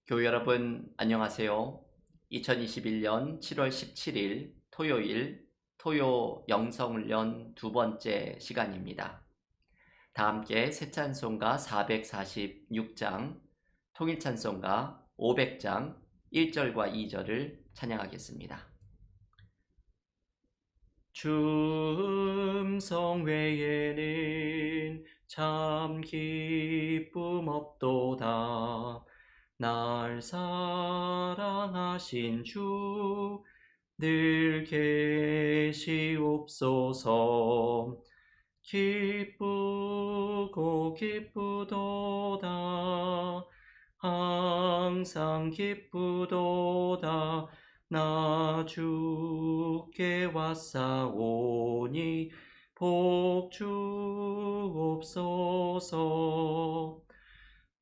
교회 여러분 안녕하세요. 2021년 7월 17일 토요일 토요 영성훈련 두 번째 시간입니다. 다 함께 새 찬송가 446장, 통일 찬송가 500장 1절과 2절을 찬양하겠습니다. 주 음성 외에는 참 기쁨 없도다. 날 사랑하신 주 늘 계시옵소서. 기쁘고 기쁘도다. 항상 기쁘도다. 나 주께 왔사오니 복 주옵소서.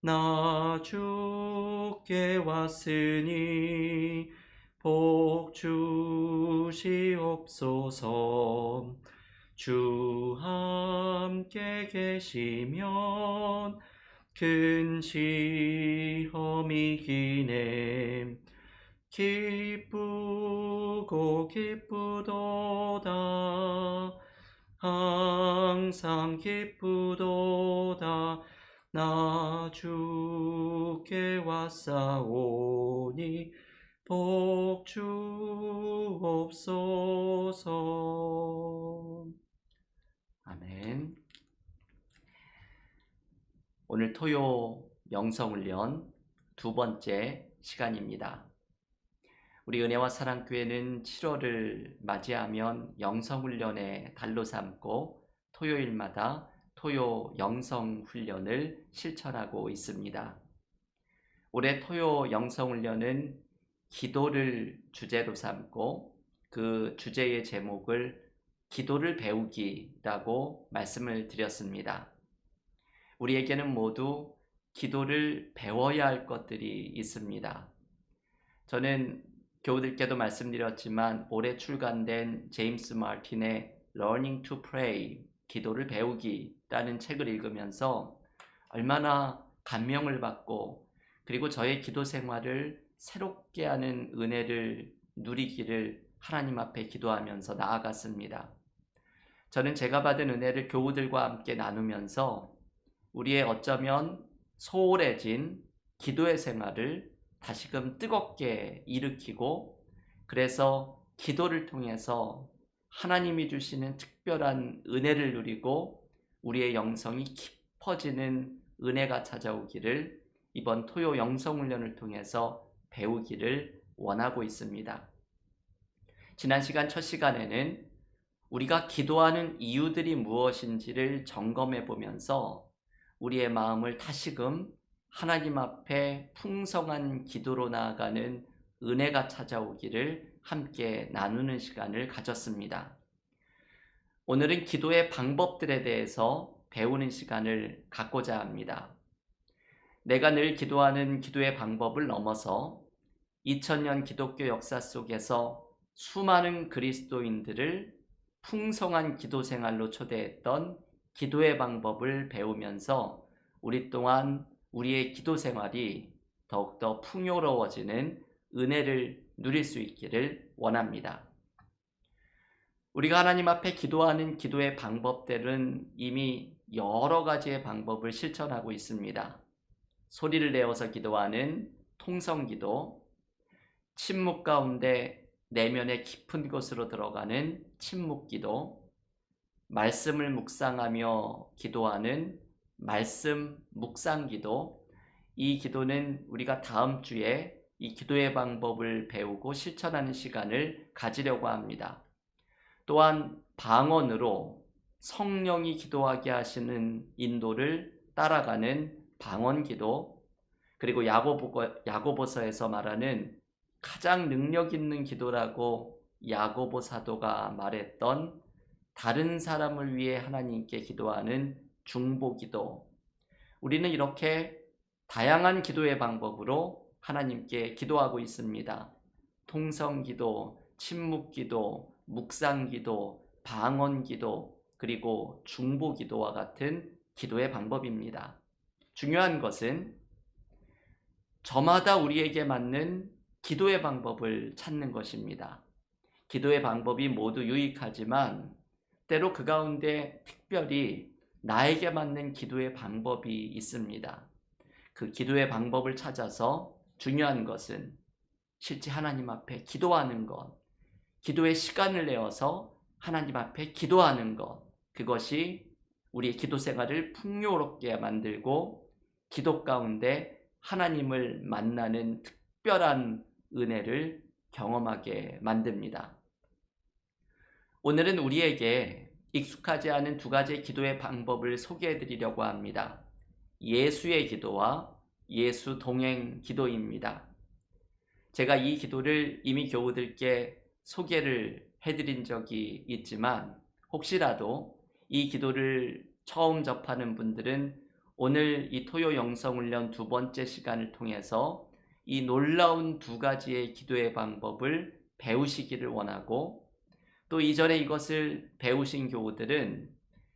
나 주께 왔으니 복 주시옵소서. 주 함께 계시면 큰 시험이기네. 기쁘고 기쁘도다. 항상 기쁘도다. 나 주께 왔사오니 복 주옵소서. 아멘. 오늘 토요 영성훈련 두 번째 시간입니다. 우리 은혜와 사랑교회는 7월을 맞이하면 영성훈련의 달로 삼고 토요일마다 토요 영성훈련을 실천하고 있습니다. 올해 토요 영성훈련은 기도를 주제로 삼고 그 주제의 제목을 기도를 배우기라고 말씀을 드렸습니다. 우리에게는 모두 기도를 배워야 할 것들이 있습니다. 저는 교우들께도 말씀드렸지만 올해 출간된 제임스 마틴의 Learning to Pray, 기도를 배우기라는 책을 읽으면서 얼마나 감명을 받고 그리고 저의 기도 생활을 새롭게 하는 은혜를 누리기를 하나님 앞에 기도하면서 나아갔습니다. 저는 제가 받은 은혜를 교우들과 함께 나누면서 우리의 어쩌면 소홀해진 기도의 생활을 다시금 뜨겁게 일으키고 그래서 기도를 통해서 하나님이 주시는 특별한 은혜를 누리고 우리의 영성이 깊어지는 은혜가 찾아오기를 이번 토요 영성훈련을 통해서 배우기를 원하고 있습니다. 지난 시간 첫 시간에는 우리가 기도하는 이유들이 무엇인지를 점검해 보면서 우리의 마음을 다시금 하나님 앞에 풍성한 기도로 나아가는 은혜가 찾아오기를 함께 나누는 시간을 가졌습니다. 오늘은 기도의 방법들에 대해서 배우는 시간을 갖고자 합니다. 내가 늘 기도하는 기도의 방법을 넘어서 2000년 기독교 역사 속에서 수많은 그리스도인들을 풍성한 기도 생활로 초대했던 기도의 방법을 배우면서 우리 또한 우리의 기도 생활이 더욱더 풍요로워지는 은혜를 누릴 수 있기를 원합니다. 우리가 하나님 앞에 기도하는 기도의 방법들은 이미 여러 가지의 방법을 실천하고 있습니다. 소리를 내어서 기도하는 통성기도, 침묵 가운데 내면의 깊은 곳으로 들어가는 침묵기도, 말씀을 묵상하며 기도하는 말씀 묵상기도, 이 기도는 우리가 다음 주에 이 기도의 방법을 배우고 실천하는 시간을 가지려고 합니다. 또한 방언으로 성령이 기도하게 하시는 인도를 따라가는 방언기도, 그리고 야고보서에서 말하는 가장 능력 있는 기도라고 야고보 사도가 말했던 다른 사람을 위해 하나님께 기도하는 중보기도, 우리는 이렇게 다양한 기도의 방법으로 하나님께 기도하고 있습니다. 통성기도, 침묵기도, 묵상기도, 방언기도, 그리고 중보기도와 같은 기도의 방법입니다. 중요한 것은 저마다 우리에게 맞는 기도의 방법을 찾는 것입니다. 기도의 방법이 모두 유익하지만 때로 그 가운데 특별히 나에게 맞는 기도의 방법이 있습니다. 그 기도의 방법을 찾아서 중요한 것은 실제 하나님 앞에 기도하는 것, 기도의 시간을 내어서 하나님 앞에 기도하는 것, 그것이 우리의 기도 생활을 풍요롭게 만들고 기도 가운데 하나님을 만나는 특별한 은혜를 경험하게 만듭니다. 오늘은 우리에게 익숙하지 않은 두 가지의 기도의 방법을 소개해 드리려고 합니다. 예수의 기도와 예수 동행 기도입니다. 제가 이 기도를 이미 교우들께 소개를 해드린 적이 있지만 혹시라도 이 기도를 처음 접하는 분들은 오늘 이 토요 영성훈련 두 번째 시간을 통해서 이 놀라운 두 가지의 기도의 방법을 배우시기를 원하고, 또 이전에 이것을 배우신 교우들은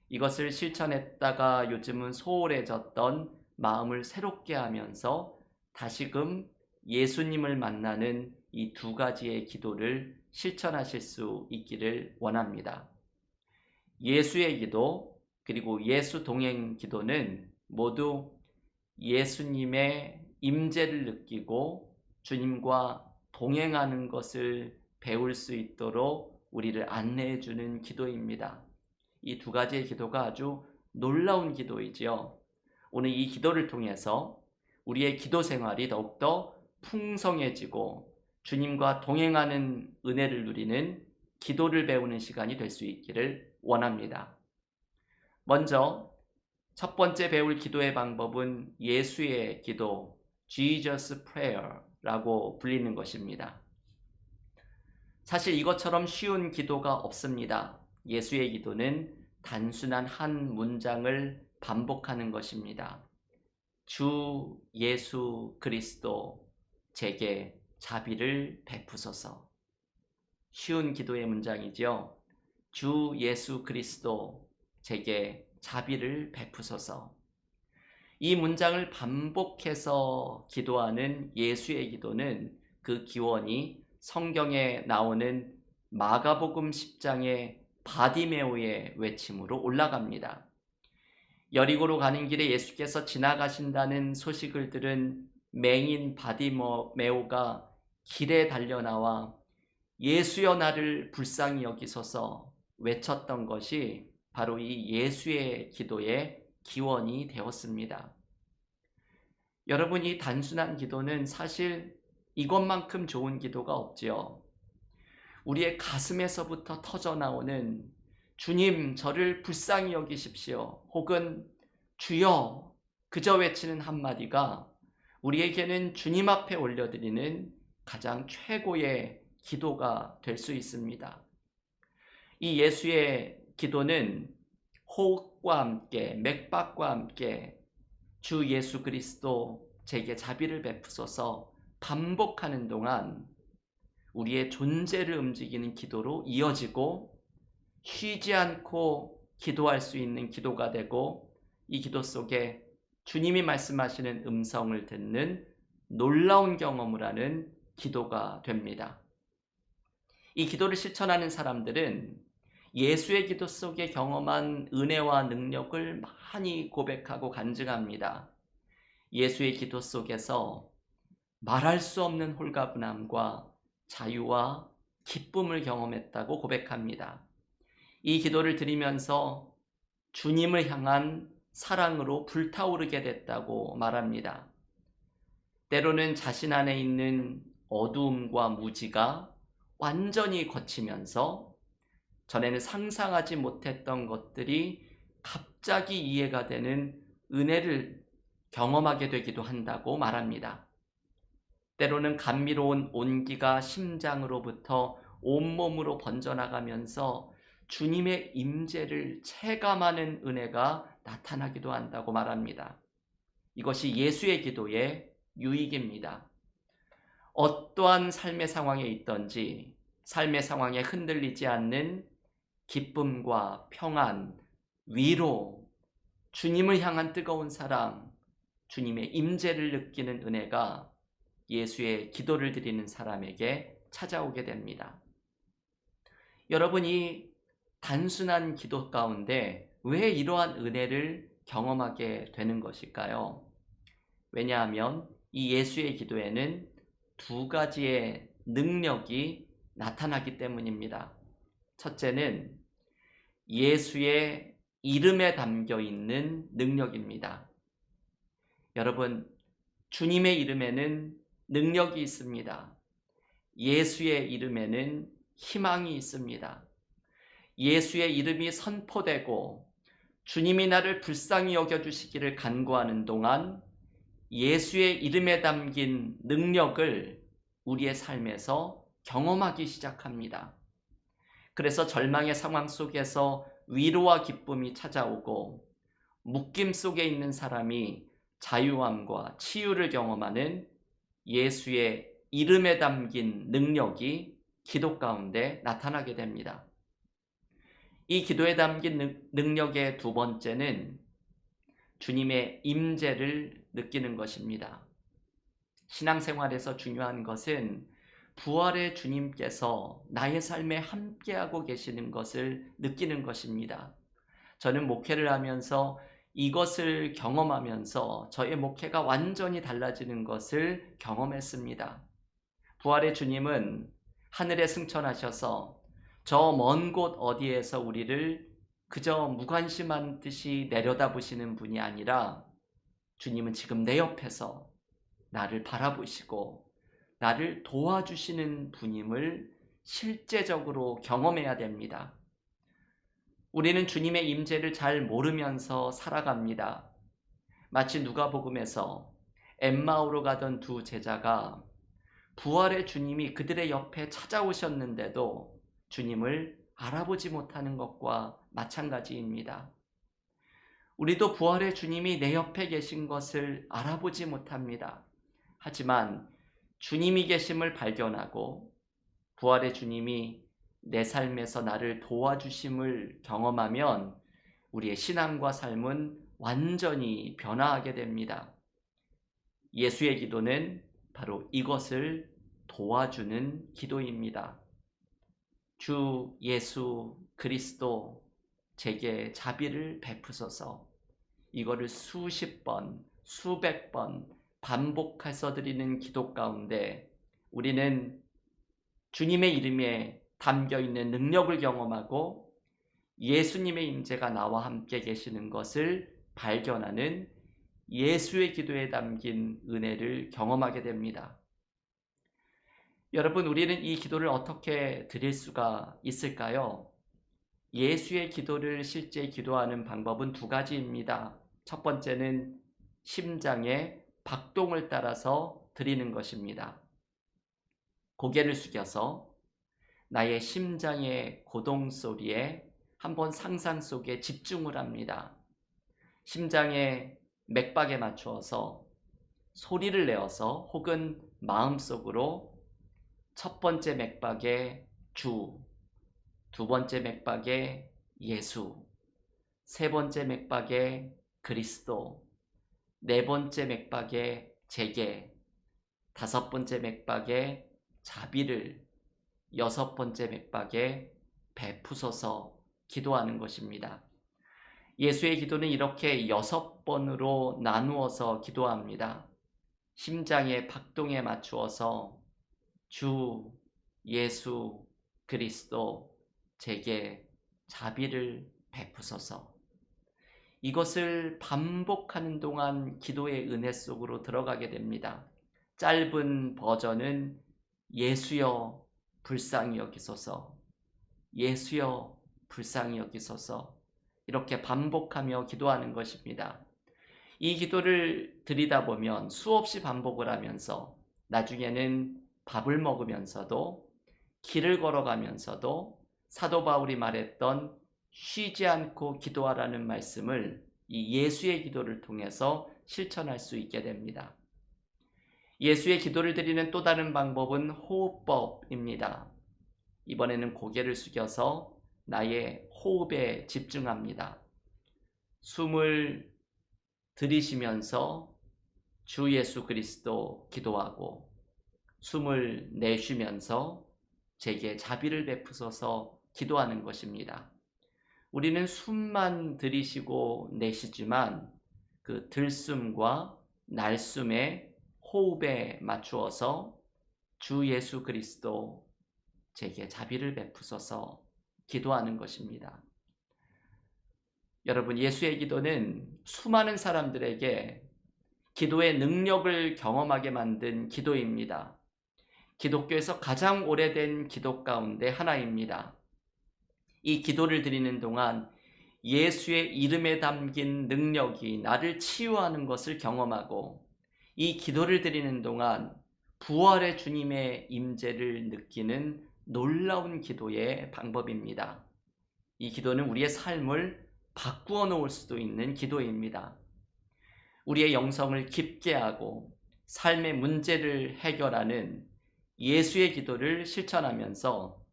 이것을 실천했다가 요즘은 소홀해졌던 마음을 새롭게 하면서 다시금 예수님을 만나는 이 두 가지의 기도를 실천하실 수 있기를 원합니다. 예수의 기도 그리고 예수 동행 기도는 모두 예수님의 임재를 느끼고 주님과 동행하는 것을 배울 수 있도록 우리를 안내해 주는 기도입니다. 이 두 가지의 기도가 아주 놀라운 기도이지요. 오늘 이 기도를 통해서 우리의 기도 생활이 더욱더 풍성해지고 주님과 동행하는 은혜를 누리는 기도를 배우는 시간이 될 수 있기를 원합니다. 먼저 첫 번째 배울 기도의 방법은 예수의 기도, Jesus Prayer라고 불리는 것입니다. 사실 이것처럼 쉬운 기도가 없습니다. 예수의 기도는 단순한 한 문장을 반복하는 것입니다. 주 예수 그리스도 제게 자비를 베푸소서. 쉬운 기도의 문장이죠. 주 예수 그리스도 제게 자비를 베푸소서. 이 문장을 반복해서 기도하는 예수의 기도는 그 기원이 성경에 나오는 마가복음 10장의 바디메오의 외침으로 올라갑니다. 여리고로 가는 길에 예수께서 지나가신다는 소식을 들은 맹인 바디메오가 길에 달려나와 예수여 나를 불쌍히 여기소서 외쳤던 것이 바로 이 예수의 기도의 기원이 되었습니다. 여러분, 이 단순한 기도는 사실 이것만큼 좋은 기도가 없지요. 우리의 가슴에서부터 터져나오는 주님 저를 불쌍히 여기십시오, 혹은 주여 그저 외치는 한마디가 우리에게는 주님 앞에 올려드리는 가장 최고의 기도가 될 수 있습니다. 이 예수의 기도는 호흡과 함께 맥박과 함께 주 예수 그리스도 제게 자비를 베푸소서 반복하는 동안 우리의 존재를 움직이는 기도로 이어지고 쉬지 않고 기도할 수 있는 기도가 되고, 이 기도 속에 주님이 말씀하시는 음성을 듣는 놀라운 경험을 하는 기도가 됩니다. 이 기도를 실천하는 사람들은 예수의 기도 속에 경험한 은혜와 능력을 많이 고백하고 간증합니다. 예수의 기도 속에서 말할 수 없는 홀가분함과 자유와 기쁨을 경험했다고 고백합니다. 이 기도를 드리면서 주님을 향한 사랑으로 불타오르게 됐다고 말합니다. 때로는 자신 안에 있는 어두움과 무지가 완전히 걷히면서 전에는 상상하지 못했던 것들이 갑자기 이해가 되는 은혜를 경험하게 되기도 한다고 말합니다. 때로는 감미로운 온기가 심장으로부터 온몸으로 번져나가면서 주님의 임재를 체감하는 은혜가 나타나기도 한다고 말합니다. 이것이 예수의 기도의 유익입니다. 어떠한 삶의 상황에 있든지 삶의 상황에 흔들리지 않는 기쁨과 평안, 위로, 주님을 향한 뜨거운 사랑, 주님의 임재를 느끼는 은혜가 예수의 기도를 드리는 사람에게 찾아오게 됩니다. 여러분이 단순한 기도 가운데 왜 이러한 은혜를 경험하게 되는 것일까요? 왜냐하면 이 예수의 기도에는 두 가지의 능력이 나타나기 때문입니다. 첫째는 예수의 이름에 담겨 있는 능력입니다. 여러분, 주님의 이름에는 능력이 있습니다. 예수의 이름에는 희망이 있습니다. 예수의 이름이 선포되고 주님이 나를 불쌍히 여겨주시기를 간구하는 동안 예수의 이름에 담긴 능력을 우리의 삶에서 경험하기 시작합니다. 그래서 절망의 상황 속에서 위로와 기쁨이 찾아오고 묶임 속에 있는 사람이 자유함과 치유를 경험하는 예수의 이름에 담긴 능력이 기도 가운데 나타나게 됩니다. 이 기도에 담긴 능력의 두 번째는 주님의 임재를 느끼는 것입니다. 신앙생활에서 중요한 것은 부활의 주님께서 나의 삶에 함께하고 계시는 것을 느끼는 것입니다. 저는 목회를 하면서 이것을 경험하면서 저의 목회가 완전히 달라지는 것을 경험했습니다. 부활의 주님은 하늘에 승천하셔서 저 먼 곳 어디에서 우리를 그저 무관심한 듯이 내려다보시는 분이 아니라 주님은 지금 내 옆에서 나를 바라보시고 나를 도와주시는 분임을 실제적으로 경험해야 됩니다. 우리는 주님의 임재를 잘 모르면서 살아갑니다. 마치 누가복음에서 엠마오로 가던 두 제자가 부활의 주님이 그들의 옆에 찾아오셨는데도 주님을 알아보지 못하는 것과 마찬가지입니다. 우리도 부활의 주님이 내 옆에 계신 것을 알아보지 못합니다. 하지만 주님이 계심을 발견하고 부활의 주님이 내 삶에서 나를 도와주심을 경험하면 우리의 신앙과 삶은 완전히 변화하게 됩니다. 예수의 기도는 바로 이것을 도와주는 기도입니다. 주 예수 그리스도 제게 자비를 베푸소서. 이거를 수십 번, 수백 번 반복해서 드리는 기도 가운데 우리는 주님의 이름에 담겨 있는 능력을 경험하고 예수님의 임재가 나와 함께 계시는 것을 발견하는 예수의 기도에 담긴 은혜를 경험하게 됩니다. 여러분, 우리는 이 기도를 어떻게 드릴 수가 있을까요? 예수의 기도를 실제 기도하는 방법은 두 가지입니다. 첫 번째는 심장의 박동을 따라서 드리는 것입니다. 고개를 숙여서 나의 심장의 고동 소리에 한번 상상 속에 집중을 합니다. 심장의 맥박에 맞추어서 소리를 내어서 혹은 마음속으로 첫 번째 맥박에 주, 두 번째 맥박에 예수, 세 번째 맥박에 그리스도, 네 번째 맥박에 제게, 다섯 번째 맥박에 자비를, 여섯 번째 맥박에 베푸소서 기도하는 것입니다. 예수의 기도는 이렇게 6번으로 나누어서 기도합니다. 심장의 박동에 맞추어서 주, 예수, 그리스도, 제게 자비를 베푸소서. 이것을 반복하는 동안 기도의 은혜 속으로 들어가게 됩니다. 짧은 버전은 예수여 불쌍히 여기소서, 예수여 불쌍히 여기소서, 이렇게 반복하며 기도하는 것입니다. 이 기도를 드리다 보면 수없이 반복을 하면서 나중에는 밥을 먹으면서도 길을 걸어가면서도 사도 바울이 말했던 쉬지 않고 기도하라는 말씀을 이 예수의 기도를 통해서 실천할 수 있게 됩니다. 예수의 기도를 드리는 또 다른 방법은 호흡법입니다. 이번에는 고개를 숙여서 나의 호흡에 집중합니다. 숨을 들이쉬면서 주 예수 그리스도 기도하고, 숨을 내쉬면서 제게 자비를 베푸소서 기도하는 것입니다. 우리는 숨만 들이쉬고 내쉬지만 그 들숨과 날숨의 호흡에 맞추어서 주 예수 그리스도 제게 자비를 베푸소서 기도하는 것입니다. 여러분, 예수의 기도는 수많은 사람들에게 기도의 능력을 경험하게 만든 기도입니다. 기독교에서 가장 오래된 기도 가운데 하나입니다. 이 기도를 드리는 동안 예수의 이름에 담긴 능력이 나를 치유하는 것을 경험하고, 이 기도를 드리는 동안 부활의 주님의 임재를 느끼는 놀라운 기도의 방법입니다. 이 기도는 우리의 삶을 바꾸어 놓을 수도 있는 기도입니다. 우리의 영성을 깊게 하고 삶의 문제를 해결하는 예수의 기도를 실천하면서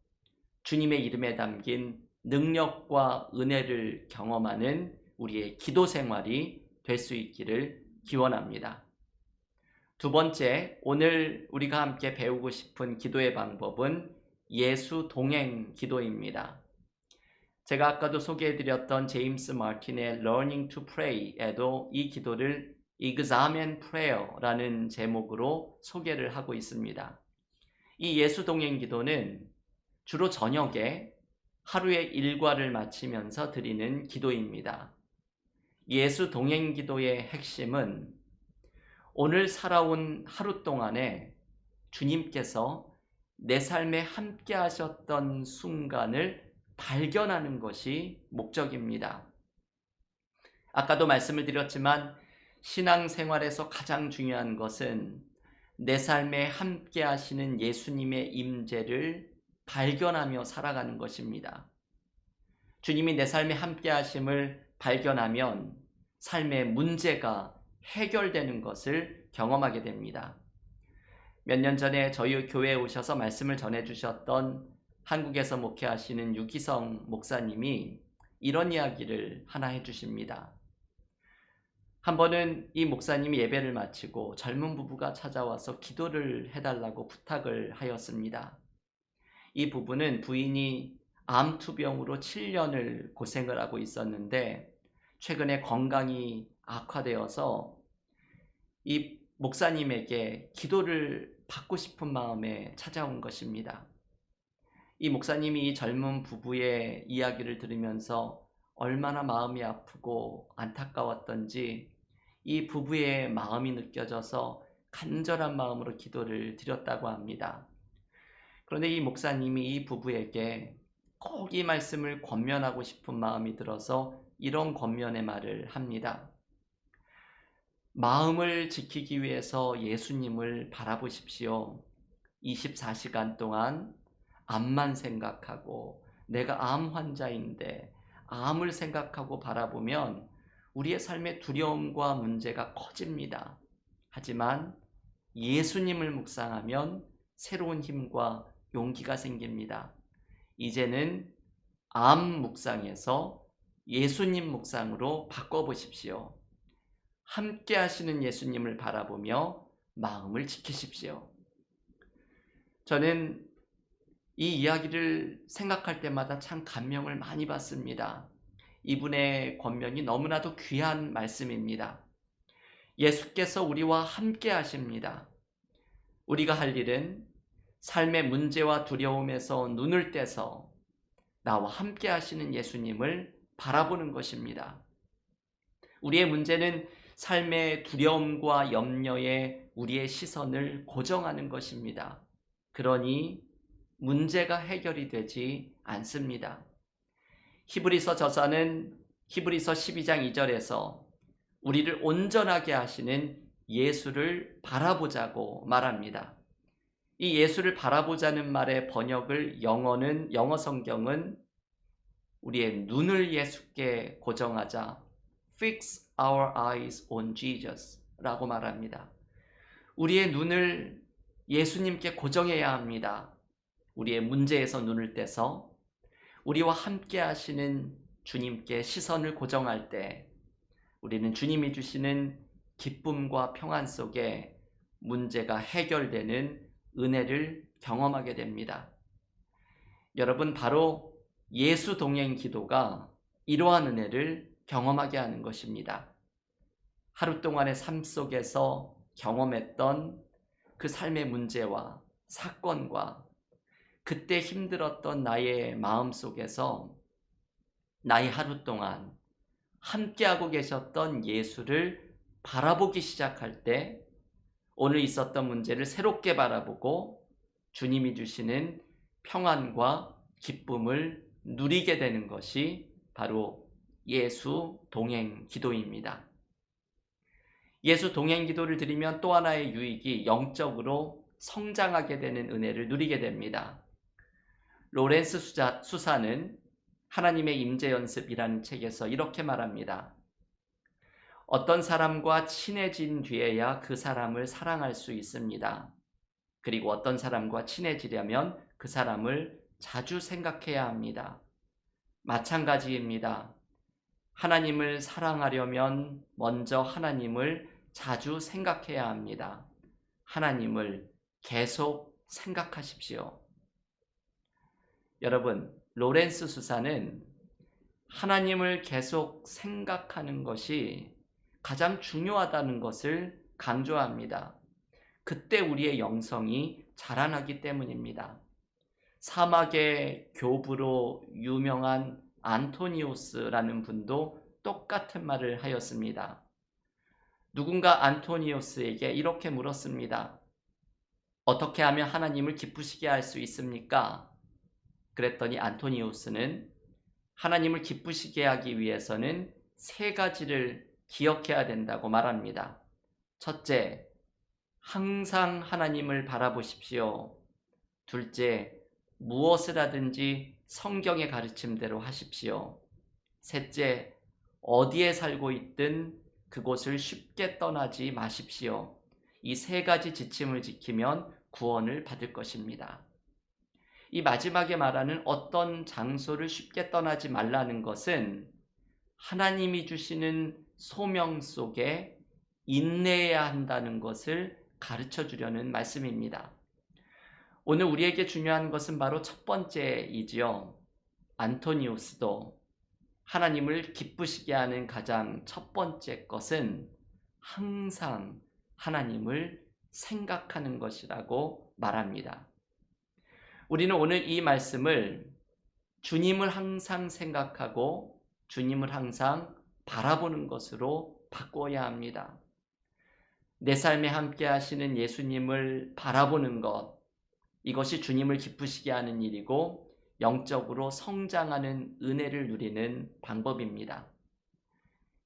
주님의 이름에 담긴 능력과 은혜를 경험하는 우리의 기도 생활이 될 수 있기를 기원합니다. 두 번째, 오늘 우리가 함께 배우고 싶은 기도의 방법은 예수 동행 기도입니다. 제가 아까도 소개해드렸던 제임스 마틴의 Learning to Pray에도 이 기도를 Examen Prayer라는 제목으로 소개를 하고 있습니다. 이 예수 동행 기도는 주로 저녁에 하루의 일과를 마치면서 드리는 기도입니다. 예수 동행 기도의 핵심은 오늘 살아온 하루 동안에 주님께서 내 삶에 함께 하셨던 순간을 발견하는 것이 목적입니다. 아까도 말씀을 드렸지만 신앙생활에서 가장 중요한 것은 내 삶에 함께 하시는 예수님의 임재를 발견하며 살아가는 것입니다. 주님이 내 삶에 함께 하심을 발견하면 삶의 문제가 해결되는 것을 경험하게 됩니다. 몇 년 전에 저희 교회에 오셔서 말씀을 전해주셨던 한국에서 목회하시는 유기성 목사님이 이런 이야기를 하나 해주십니다. 한 번은 이 목사님이 예배를 마치고 젊은 부부가 찾아와서 기도를 해달라고 부탁을 하였습니다. 이 부부는 부인이 암투병으로 7년을 고생을 하고 있었는데 최근에 건강이 악화되어서 이 목사님에게 기도를 받고 싶은 마음에 찾아온 것입니다. 이 목사님이 이 젊은 부부의 이야기를 들으면서 얼마나 마음이 아프고 안타까웠던지 이 부부의 마음이 느껴져서 간절한 마음으로 기도를 드렸다고 합니다. 그런데 이 목사님이 이 부부에게 꼭 이 말씀을 권면하고 싶은 마음이 들어서 이런 권면의 말을 합니다. 마음을 지키기 위해서 예수님을 바라보십시오. 24시간 동안 암만 생각하고 내가 암 환자인데 암을 생각하고 바라보면 우리의 삶의 두려움과 문제가 커집니다. 하지만 예수님을 묵상하면 새로운 힘과 용기가 생깁니다. 이제는 암 묵상에서 예수님 묵상으로 바꿔보십시오. 함께 하시는 예수님을 바라보며 마음을 지키십시오. 저는 이 이야기를 생각할 때마다 참 감명을 많이 받습니다. 이분의 권면이 너무나도 귀한 말씀입니다. 예수께서 우리와 함께 하십니다. 우리가 할 일은 삶의 문제와 두려움에서 눈을 떼서 나와 함께 하시는 예수님을 바라보는 것입니다. 우리의 문제는 삶의 두려움과 염려에 우리의 시선을 고정하는 것입니다. 그러니 문제가 해결이 되지 않습니다. 히브리서 저자는 히브리서 12장 2절에서 우리를 온전하게 하시는 예수를 바라보자고 말합니다. 이 예수를 바라보자는 말의 번역을 영어 성경은 우리의 눈을 예수께 고정하자, fix our eyes on Jesus 라고 말합니다. 우리의 눈을 예수님께 고정해야 합니다. 우리의 문제에서 눈을 떼서 우리와 함께 하시는 주님께 시선을 고정할 때 우리는 주님이 주시는 기쁨과 평안 속에 문제가 해결되는 은혜를 경험하게 됩니다. 여러분, 바로 예수 동행 기도가 이러한 은혜를 경험하게 하는 것입니다. 하루 동안의 삶 속에서 경험했던 그 삶의 문제와 사건과 그때 힘들었던 나의 마음 속에서 나의 하루 동안 함께하고 계셨던 예수를 바라보기 시작할 때 오늘 있었던 문제를 새롭게 바라보고 주님이 주시는 평안과 기쁨을 누리게 되는 것이 바로 예수 동행 기도입니다. 예수 동행 기도를 드리면 또 하나의 유익이 영적으로 성장하게 되는 은혜를 누리게 됩니다. 로렌스 수사는 하나님의 임재 연습이라는 책에서 이렇게 말합니다. 어떤 사람과 친해진 뒤에야 그 사람을 사랑할 수 있습니다. 그리고 어떤 사람과 친해지려면 그 사람을 자주 생각해야 합니다. 마찬가지입니다. 하나님을 사랑하려면 먼저 하나님을 자주 생각해야 합니다. 하나님을 계속 생각하십시오. 여러분, 로렌스 수사는 하나님을 계속 생각하는 것이 가장 중요하다는 것을 강조합니다. 그때 우리의 영성이 자라나기 때문입니다. 사막의 교부로 유명한 안토니오스라는 분도 똑같은 말을 하였습니다. 누군가 안토니오스에게 이렇게 물었습니다. 어떻게 하면 하나님을 기쁘시게 할 수 있습니까? 그랬더니 안토니오스는 하나님을 기쁘시게 하기 위해서는 세 가지를 기억해야 된다고 말합니다. 첫째, 항상 하나님을 바라보십시오. 둘째, 무엇을 하든지 성경의 가르침대로 하십시오. 셋째, 어디에 살고 있든 그곳을 쉽게 떠나지 마십시오. 이 세 가지 지침을 지키면 구원을 받을 것입니다. 이 마지막에 말하는 어떤 장소를 쉽게 떠나지 말라는 것은 하나님이 주시는 소명 속에 인내해야 한다는 것을 가르쳐 주려는 말씀입니다. 오늘 우리에게 중요한 것은 바로 첫 번째이지요. 안토니우스도 하나님을 기쁘시게 하는 가장 첫 번째 것은 항상 하나님을 생각하는 것이라고 말합니다. 우리는 오늘 이 말씀을 주님을 항상 생각하고 주님을 항상 바라보는 것으로 바꿔야 합니다. 내 삶에 함께 하시는 예수님을 바라보는 것, 이것이 주님을 기쁘시게 하는 일이고 영적으로 성장하는 은혜를 누리는 방법입니다.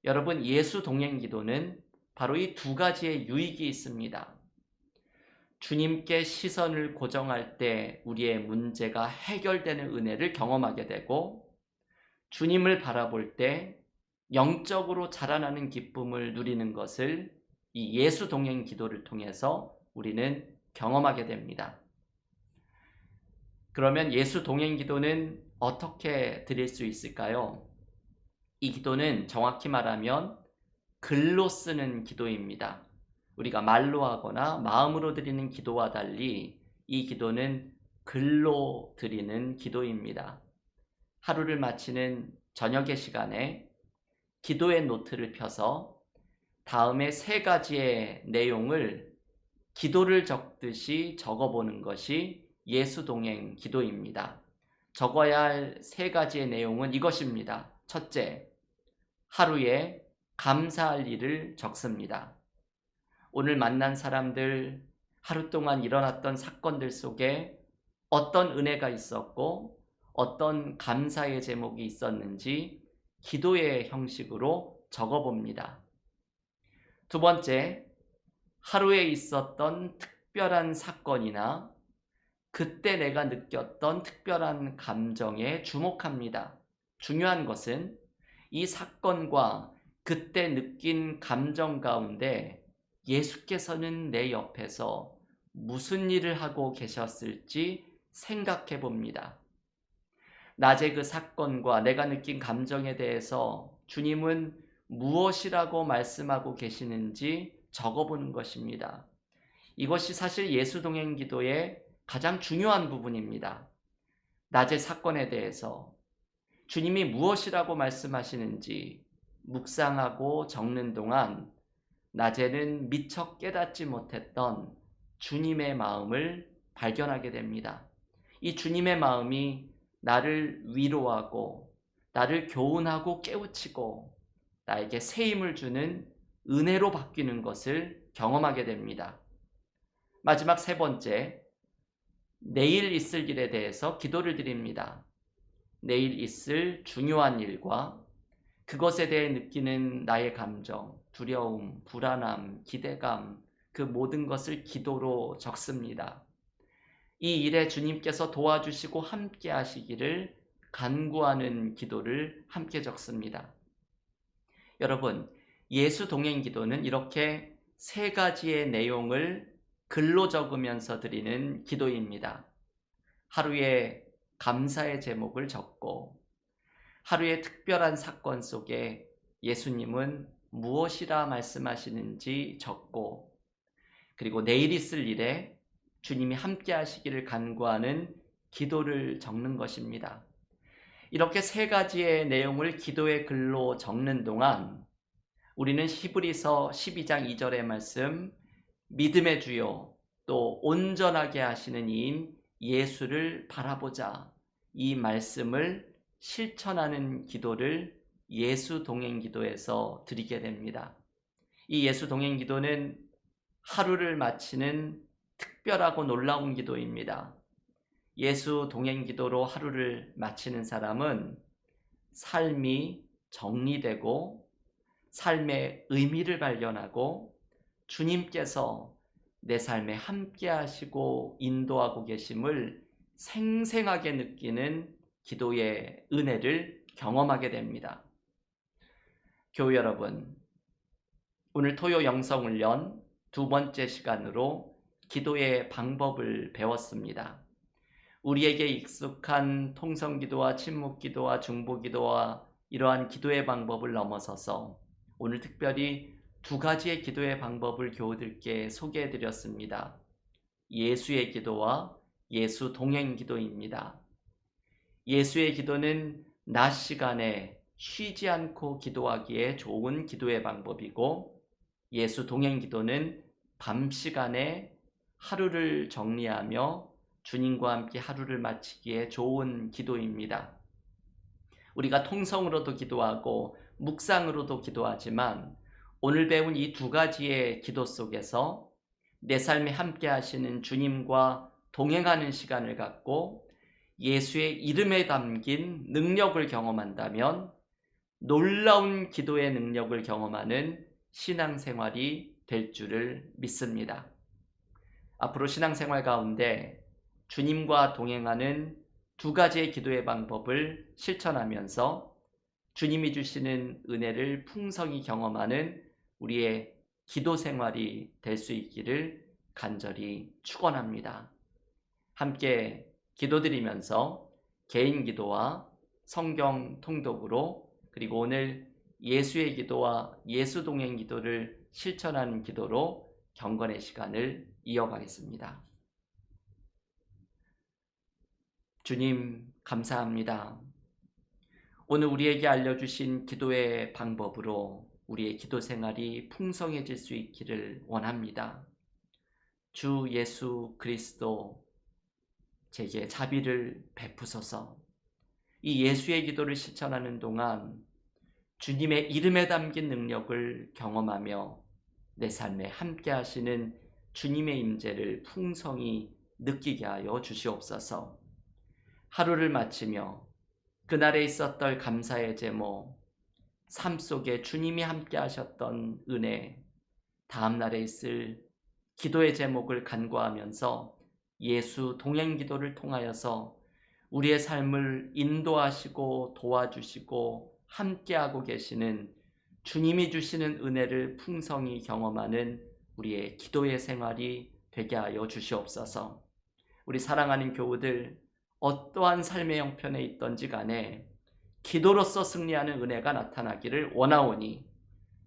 여러분, 예수 동행 기도는 바로 이 두 가지의 유익이 있습니다. 주님께 시선을 고정할 때 우리의 문제가 해결되는 은혜를 경험하게 되고, 주님을 바라볼 때 영적으로 자라나는 기쁨을 누리는 것을 이 예수 동행 기도를 통해서 우리는 경험하게 됩니다. 그러면 예수 동행 기도는 어떻게 드릴 수 있을까요? 이 기도는 정확히 말하면 글로 쓰는 기도입니다. 우리가 말로 하거나 마음으로 드리는 기도와 달리 이 기도는 글로 드리는 기도입니다. 하루를 마치는 저녁의 시간에 기도의 노트를 펴서 다음에 세 가지의 내용을 기도를 적듯이 적어보는 것이 예수 동행 기도입니다. 적어야 할 세 가지의 내용은 이것입니다. 첫째, 하루에 감사할 일을 적습니다. 오늘 만난 사람들, 하루 동안 일어났던 사건들 속에 어떤 은혜가 있었고 어떤 감사의 제목이 있었는지 기도의 형식으로 적어봅니다. 두 번째, 하루에 있었던 특별한 사건이나 그때 내가 느꼈던 특별한 감정에 주목합니다. 중요한 것은 이 사건과 그때 느낀 감정 가운데 예수께서는 내 옆에서 무슨 일을 하고 계셨을지 생각해 봅니다. 낮의 그 사건과 내가 느낀 감정에 대해서 주님은 무엇이라고 말씀하고 계시는지 적어보는 것입니다. 이것이 사실 예수 동행 기도의 가장 중요한 부분입니다. 낮의 사건에 대해서 주님이 무엇이라고 말씀하시는지 묵상하고 적는 동안 낮에는 미처 깨닫지 못했던 주님의 마음을 발견하게 됩니다. 이 주님의 마음이 나를 위로하고 나를 교훈하고 깨우치고 나에게 새 힘을 주는 은혜로 바뀌는 것을 경험하게 됩니다. 마지막 세 번째, 내일 있을 일에 대해서 기도를 드립니다. 내일 있을 중요한 일과 그것에 대해 느끼는 나의 감정, 두려움, 불안함, 기대감, 그 모든 것을 기도로 적습니다. 이 일에 주님께서 도와주시고 함께 하시기를 간구하는 기도를 함께 적습니다. 여러분, 예수 동행 기도는 이렇게 세 가지의 내용을 글로 적으면서 드리는 기도입니다. 하루에 감사의 제목을 적고 하루의 특별한 사건 속에 예수님은 무엇이라 말씀하시는지 적고 그리고 내일 있을 일에 주님이 함께 하시기를 간구하는 기도를 적는 것입니다. 이렇게 세 가지의 내용을 기도의 글로 적는 동안 우리는 히브리서 12장 2절의 말씀 믿음의 주요 또 온전하게 하시는 이인 예수를 바라보자 이 말씀을 실천하는 기도를 예수 동행 기도에서 드리게 됩니다. 이 예수 동행 기도는 하루를 마치는 특별하고 놀라운 기도입니다. 예수 동행 기도로 하루를 마치는 사람은 삶이 정리되고 삶의 의미를 발견하고 주님께서 내 삶에 함께 하시고 인도하고 계심을 생생하게 느끼는 기도의 은혜를 경험하게 됩니다. 교우 여러분, 오늘 토요 영성훈련 두 번째 시간으로 기도의 방법을 배웠습니다. 우리에게 익숙한 통성기도와 침묵기도와 중보기도와 이러한 기도의 방법을 넘어서서 오늘 특별히 두 가지의 기도의 방법을 교우들께 소개해 드렸습니다. 예수의 기도와 예수 동행 기도입니다. 예수의 기도는 낮 시간에 쉬지 않고 기도하기에 좋은 기도의 방법이고 예수 동행 기도는 밤 시간에 하루를 정리하며 주님과 함께 하루를 마치기에 좋은 기도입니다. 우리가 통성으로도 기도하고 묵상으로도 기도하지만 오늘 배운 이 두 가지의 기도 속에서 내 삶에 함께 하시는 주님과 동행하는 시간을 갖고 예수의 이름에 담긴 능력을 경험한다면 놀라운 기도의 능력을 경험하는 신앙생활이 될 줄을 믿습니다. 앞으로 신앙생활 가운데 주님과 동행하는 두 가지의 기도의 방법을 실천하면서 주님이 주시는 은혜를 풍성히 경험하는 우리의 기도 생활이 될 수 있기를 간절히 축원합니다. 함께 기도드리면서 개인 기도와 성경 통독으로 그리고 오늘 예수의 기도와 예수 동행 기도를 실천하는 기도로 경건의 시간을 이어가겠습니다. 주님 감사합니다. 오늘 우리에게 알려주신 기도의 방법으로 우리의 기도 생활이 풍성해질 수 있기를 원합니다. 주 예수 그리스도 제게 자비를 베푸소서. 이 예수의 기도를 실천하는 동안 주님의 이름에 담긴 능력을 경험하며 내 삶에 함께 하시는 주님의 임재를 풍성히 느끼게 하여 주시옵소서. 하루를 마치며 그날에 있었던 감사의 제목, 삶 속에 주님이 함께 하셨던 은혜, 다음 날에 있을 기도의 제목을 간구하면서 예수 동행 기도를 통하여서 우리의 삶을 인도하시고 도와주시고 함께하고 계시는 주님이 주시는 은혜를 풍성히 경험하는 우리의 기도의 생활이 되게 하여 주시옵소서. 우리 사랑하는 교우들, 어떠한 삶의 형편에 있던지 간에 기도로서 승리하는 은혜가 나타나기를 원하오니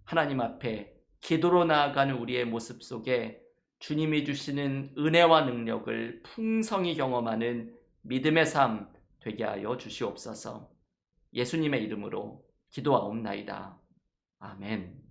하나님 앞에 기도로 나아가는 우리의 모습 속에 주님이 주시는 은혜와 능력을 풍성히 경험하는 믿음의 삶 되게 하여 주시옵소서. 예수님의 이름으로 기도하옵나이다. 아멘.